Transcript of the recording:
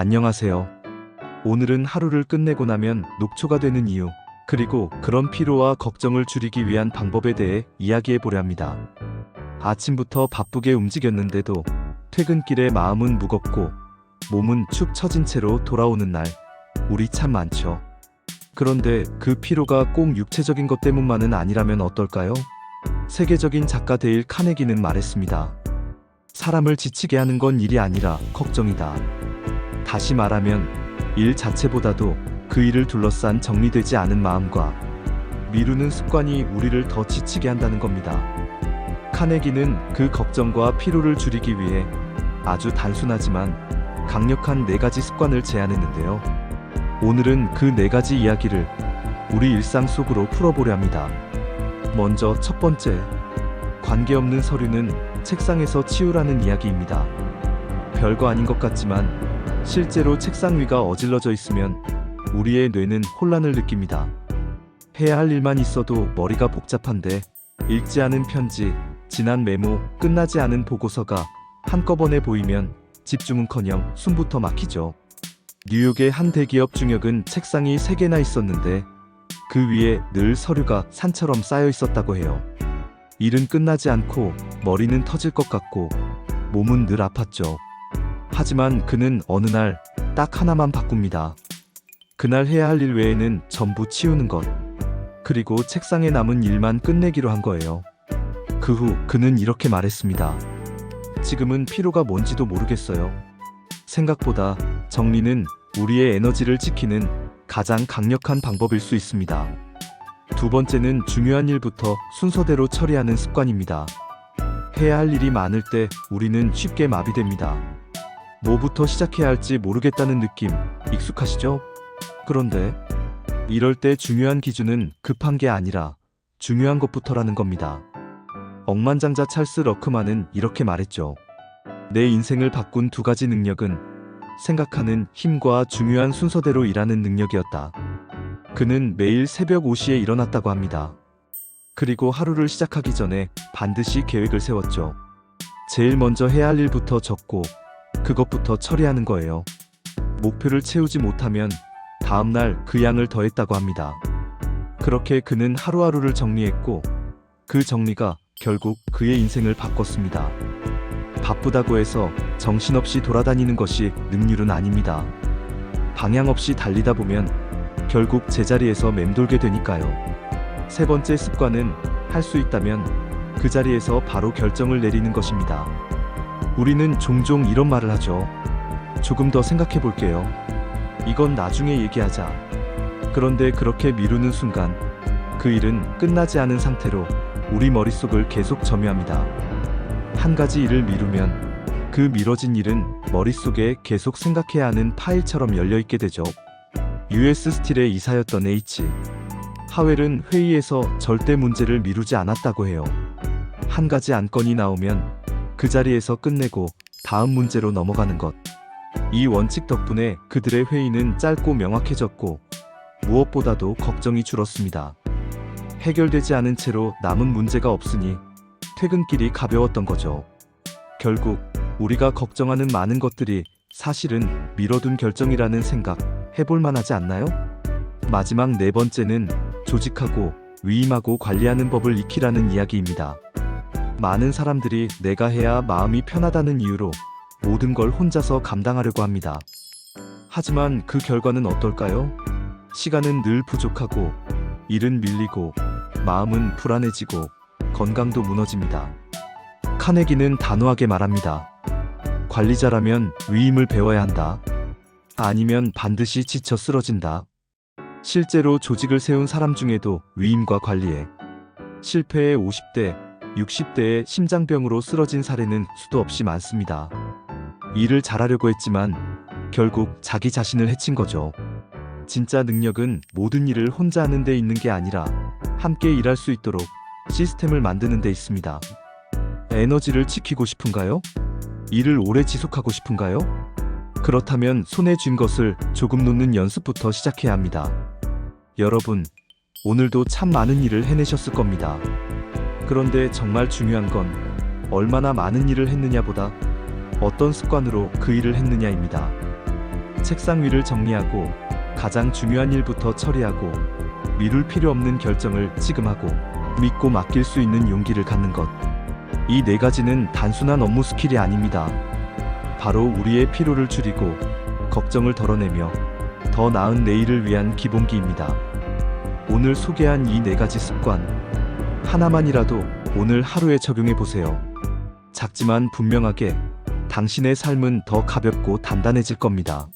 안녕하세요. 오늘은 하루를 끝내고 나면 녹초가 되는 이유, 그리고 그런 피로와 걱정을 줄이기 위한 방법에 대해 이야기해 보려 합니다. 아침부터 바쁘게 움직였는데도 퇴근길에 마음은 무겁고 몸은 축 처진 채로 돌아오는 날, 우리 참 많죠. 그런데 그 피로가 꼭 육체적인 것 때문만은 아니라면 어떨까요? 세계적인 작가 데일 카네기는 말했습니다. 사람을 지치게 하는 건 일이 아니라 걱정이다. 다시 말하면 일 자체보다도 그 일을 둘러싼 정리되지 않은 마음과 미루는 습관이 우리를 더 지치게 한다는 겁니다. 카네기는 그 걱정과 피로를 줄이기 위해 아주 단순하지만 강력한 4가지 습관을 제안했는데요. 오늘은 그 4가지 이야기를 우리 일상 속으로 풀어보려 합니다. 먼저 첫 번째, 관계없는 서류는 책상에서 치우라는 이야기입니다. 별거 아닌 것 같지만 실제로 책상 위가 어질러져 있으면 우리의 뇌는 혼란을 느낍니다. 해야 할 일만 있어도 머리가 복잡한데 읽지 않은 편지, 지난 메모, 끝나지 않은 보고서가 한꺼번에 보이면 집중은커녕 숨부터 막히죠. 뉴욕의 한 대기업 중역은 책상이 3개나 있었는데 그 위에 늘 서류가 산처럼 쌓여 있었다고 해요. 일은 끝나지 않고 머리는 터질 것 같고 몸은 늘 아팠죠. 하지만 그는 어느 날 딱 하나만 바꿉니다. 그날 해야 할 일 외에는 전부 치우는 것, 그리고 책상에 남은 일만 끝내기로 한 거예요. 그 후 그는 이렇게 말했습니다. 지금은 피로가 뭔지도 모르겠어요. 생각보다 정리는 우리의 에너지를 지키는 가장 강력한 방법일 수 있습니다. 두 번째는 중요한 일부터 순서대로 처리하는 습관입니다. 해야 할 일이 많을 때 우리는 쉽게 마비됩니다. 뭐부터 시작해야 할지 모르겠다는 느낌 익숙하시죠? 그런데 이럴 때 중요한 기준은 급한 게 아니라 중요한 것부터라는 겁니다. 억만장자 찰스 러크만은 이렇게 말했죠. 내 인생을 바꾼 2가지 능력은 생각하는 힘과 중요한 순서대로 일하는 능력이었다. 그는 매일 새벽 5시에 일어났다고 합니다. 그리고 하루를 시작하기 전에 반드시 계획을 세웠죠. 제일 먼저 해야 할 일부터 적고 그것부터 처리하는 거예요. 목표를 채우지 못하면 다음날 그 양을 더했다고 합니다. 그렇게 그는 하루하루를 정리했고 그 정리가 결국 그의 인생을 바꿨습니다. 바쁘다고 해서 정신없이 돌아다니는 것이 능률은 아닙니다. 방향 없이 달리다 보면 결국 제자리에서 맴돌게 되니까요. 세 번째 습관은 할 수 있다면 그 자리에서 바로 결정을 내리는 것입니다. 우리는 종종 이런 말을 하죠. 조금 더 생각해 볼게요. 이건 나중에 얘기하자. 그런데 그렇게 미루는 순간 그 일은 끝나지 않은 상태로 우리 머릿속을 계속 점유합니다. 한 가지 일을 미루면 그 미뤄진 일은 머릿속에 계속 생각해야 하는 파일처럼 열려있게 되죠. US 스틸의 이사였던 H. 하웰은 회의에서 절대 문제를 미루지 않았다고 해요. 한 가지 안건이 나오면 그 자리에서 끝내고 다음 문제로 넘어가는 것. 이 원칙 덕분에 그들의 회의는 짧고 명확해졌고 무엇보다도 걱정이 줄었습니다. 해결되지 않은 채로 남은 문제가 없으니 퇴근길이 가벼웠던 거죠. 결국 우리가 걱정하는 많은 것들이 사실은 미뤄둔 결정이라는 생각 해볼 만하지 않나요? 마지막 4번째는 조직하고 위임하고 관리하는 법을 익히라는 이야기입니다. 많은 사람들이 내가 해야 마음이 편하다는 이유로 모든 걸 혼자서 감당하려고 합니다. 하지만 그 결과는 어떨까요? 시간은 늘 부족하고 일은 밀리고 마음은 불안해지고 건강도 무너집니다. 카네기는 단호하게 말합니다. 관리자라면 위임을 배워야 한다. 아니면 반드시 지쳐 쓰러진다. 실제로 조직을 세운 사람 중에도 위임과 관리에 실패해 50대, 60대의 심장병으로 쓰러진 사례는 수도 없이 많습니다. 일을 잘하려고 했지만 결국 자기 자신을 해친 거죠. 진짜 능력은 모든 일을 혼자 하는 데 있는 게 아니라 함께 일할 수 있도록 시스템을 만드는 데 있습니다. 에너지를 지키고 싶은가요? 일을 오래 지속하고 싶은가요? 그렇다면 손에 쥔 것을 조금 놓는 연습부터 시작해야 합니다. 여러분, 오늘도 참 많은 일을 해내셨을 겁니다. 그런데 정말 중요한 건 얼마나 많은 일을 했느냐보다 어떤 습관으로 그 일을 했느냐입니다. 책상 위를 정리하고 가장 중요한 일부터 처리하고 미룰 필요 없는 결정을 지금 하고 믿고 맡길 수 있는 용기를 갖는 것. 이 네 가지는 단순한 업무 스킬이 아닙니다. 바로 우리의 피로를 줄이고 걱정을 덜어내며 더 나은 내일을 위한 기본기입니다. 오늘 소개한 이 네 가지 습관 하나만이라도 오늘 하루에 적용해 보세요. 작지만 분명하게 당신의 삶은 더 가볍고 단단해질 겁니다.